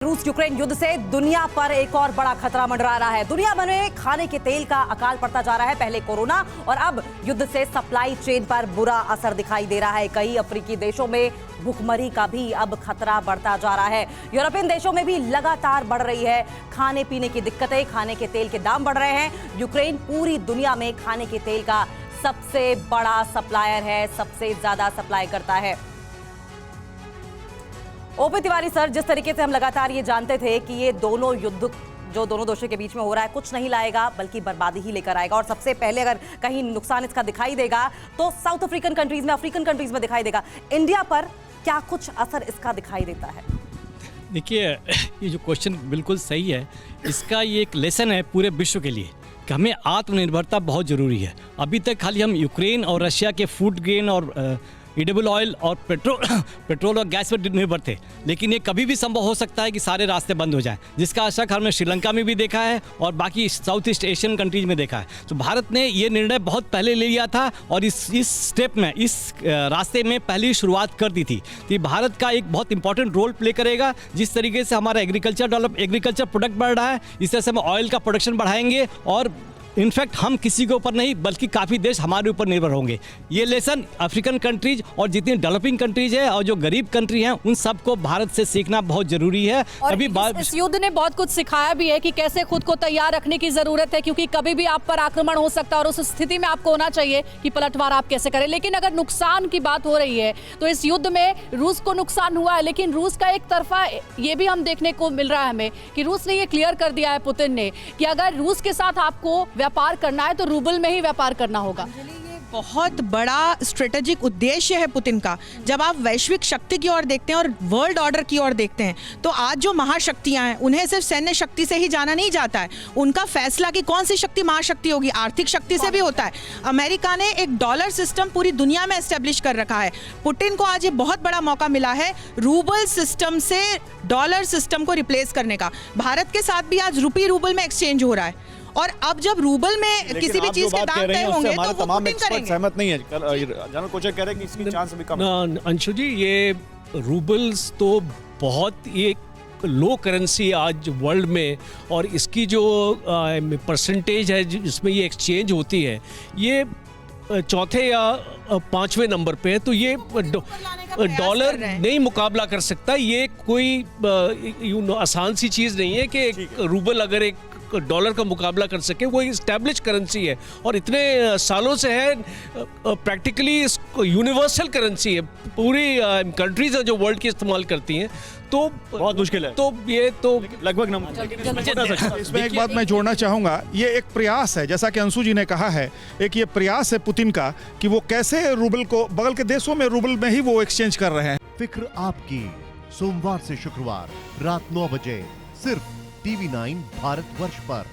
रूस यूक्रेन युद्ध से दुनिया पर एक और बड़ा खतरा मंडरा रहा है। दुनिया भर में खाने के तेल का अकाल पड़ता जा रहा है। पहले कोरोना और अब युद्ध से सप्लाई चेन पर बुरा असर दिखाई दे रहा है। कई अफ्रीकी देशों में भूखमरी का भी अब खतरा बढ़ता जा रहा है। यूरोपियन देशों में भी लगातार बढ़ रही है खाने पीने की दिक्कतें। खाने के तेल के दाम बढ़ रहे हैं। यूक्रेन पूरी दुनिया में खाने के तेल का सबसे बड़ा सप्लायर है, सबसे ज्यादा सप्लाई करता है। ओपी तिवारी सर, जिस तरीके से हम लगातार ये जानते थे कि ये दोनों युद्ध जो दोनों देशों के बीच में हो रहा है कुछ नहीं लाएगा बल्कि बर्बादी ही लेकर आएगा, और सबसे पहले अगर कहीं नुकसान इसका दिखाई देगा तो साउथ अफ्रीकन कंट्रीज में, अफ्रीकन कंट्रीज में दिखाई देगा। इंडिया पर क्या कुछ असर इसका दिखाई देता है? देखिए, ये जो क्वेश्चन बिल्कुल सही है। इसका ये एक लेसन है पूरे विश्व के लिए कि हमें आत्मनिर्भरता बहुत ज़रूरी है। अभी तक खाली हम यूक्रेन और रशिया के फूड ग्रेन और ईडेबल ऑयल और पेट्रोल और गैस पर निर्भर थे, लेकिन ये कभी भी संभव हो सकता है कि सारे रास्ते बंद हो जाएं, जिसका असर हमने श्रीलंका में भी देखा है और बाकी साउथ ईस्ट एशियन कंट्रीज में देखा है। तो भारत ने ये निर्णय बहुत पहले ले लिया था और इस स्टेप में, इस रास्ते में पहली शुरुआत कर दी थी। तो भारत का एक बहुत इंपॉर्टेंट रोल प्ले करेगा। जिस तरीके से हमारा एग्रीकल्चर प्रोडक्ट बढ़ रहा है, इस तरह से हम ऑयल का प्रोडक्शन बढ़ाएंगे और इनफैक्ट हम किसी के ऊपर नहीं बल्कि काफ़ी देश हमारे ऊपर निर्भर होंगे। ये लेसन अफ्रीकन कंट्रीज और जितनी डेवलपिंग कंट्रीज है और जो गरीब कंट्री हैं उन सबको भारत से सीखना बहुत जरूरी है। और अभी इस युद्ध ने बहुत कुछ सिखाया भी है कि कैसे खुद को तैयार रखने की जरूरत है, क्योंकि कभी भी आप पर आक्रमण हो सकता है और उस स्थिति में आपको होना चाहिए कि पलटवार आप कैसे करें। लेकिन अगर नुकसान की बात हो रही है तो इस युद्ध में रूस को नुकसान हुआ है, लेकिन रूस का एक तरफा ये भी हम देखने को मिल रहा है हमें कि रूस ने ये क्लियर कर दिया है, पुतिन ने, कि अगर रूस के साथ आपको व्यापार करना है तो रूबल में ही व्यापार करना होगा। बहुत बड़ा स्ट्रेटेजिक उद्देश्य है पुतिन का। जब आप वैश्विक शक्ति की ओर देखते हैं और वर्ल्ड ऑर्डर की ओर देखते हैं तो आज जो महाशक्तियां हैं उन्हें सिर्फ सैन्य शक्ति से ही जाना नहीं जाता है। उनका फैसला कि कौन सी शक्ति महाशक्ति होगी आर्थिक शक्ति से भी होता है। अमेरिका ने एक डॉलर सिस्टम पूरी दुनिया में एस्टेब्लिश कर रखा है। पुतिन को आज ये बहुत बड़ा मौका मिला है रूबल सिस्टम से डॉलर सिस्टम को रिप्लेस करने का। भारत के साथ भी आज रुपी रूबल में एक्सचेंज हो रहा है और अब जब रूबल में किसी भी चीज के दाम तय होंगे तो वो तमाम पुतिन करेंगे। सहमत नहीं है। जनरल कोचर कह रहे हैं कि इसकी चांस अभी कम है। अंशु जी, ये रूबल्स तो बहुत एक लो करेंसी आज वर्ल्ड में, और इसकी जो परसेंटेज है जिसमें ये एक्सचेंज होती है ये चौथे या पांचवें नंबर पे है। तो ये डॉलर नहीं मुकाबला कर सकता। ये कोई आसान सी चीज़ नहीं है कि एक रूबल अगर एक डॉलर का मुकाबला कर सके। वो इस्टेब्लिश करेंसी है और इतने सालों से है, प्रैक्टिकली यूनिवर्सल करेंसी है। पूरी कंट्रीज हैं जो वर्ल्ड की इस्तेमाल करती हैं, तो बहुत मुश्किल है। तो ये तो लगभग इसमें एक बात मैं जोड़ना चाहूंगा। ये एक प्रयास है, जैसा कि अंशु जी ने कहा है, एक ये प्रयास है पुतिन का कि वो कैसे रूबल को बगल के देशों में रूबल में ही वो एक्सचेंज कर रहे हैं। फिक्र आपकी, सोमवार से शुक्रवार रात 9 बजे सिर्फ TV9 भारतवर्ष पर।